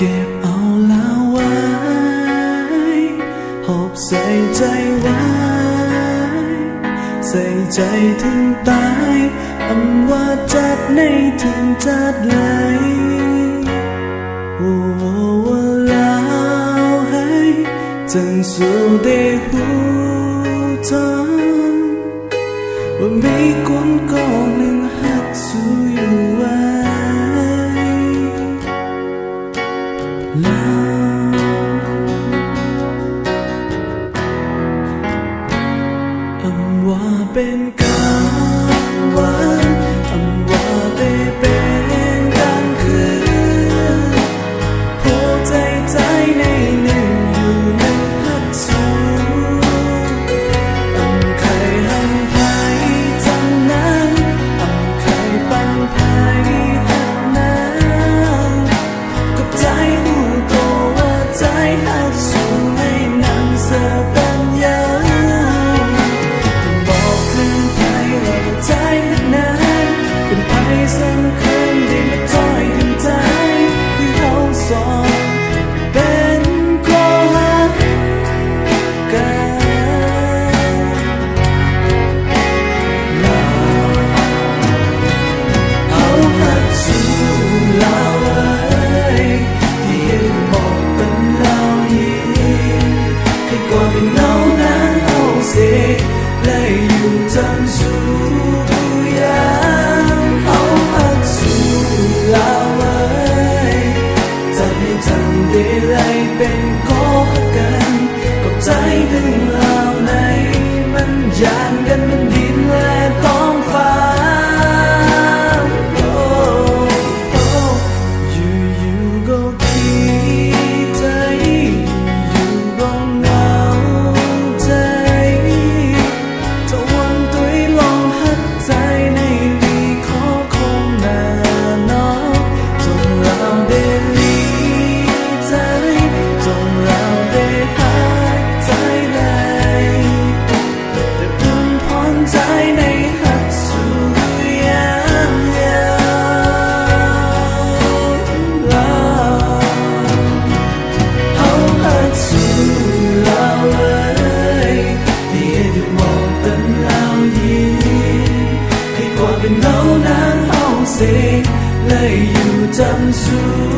เก็บเอาแล้วไว้หอบใส่ใจไว้ใส่ใจถึงตายอำว่าจัดในถึงจัดเลยโอ้แล้วให้จังสู่ได้หูจังว่ามีคนก็หนึ่งหักสู้อยู่ไว้อำว่าเป็นกลางวันอำว่าได้เป็นกลางคืนหัวใจใจในหนึ่งอยู่ในหักสูอำใครหันไผจังนั้นอำใครปันไผหักนั้นกับใจหูโตว่าใจหักสูในนังเสือปัญญาใจนั้นเป็นไปสำคัญได้มาจอยถึงใจที่เราสองเป็นก็หักกันเอาหักสู่เราเอ้ยที่ยังบอกเป็นเรายิ่งให้กว่าเป็นเรานั้นเอาเสียเลยอยู่จำสู่เป็นก็กันกับใจถึงเราในมันยานกันมันดินและท้องฟ้าอยู่ก็คิดใจอยู่ก็เหงาใจถ้าวันตัวลองหักใจในมีขอคงหน้าน้องจงเราได้เป็นเรานั้นเอาเสียเลยอยู่จำสู่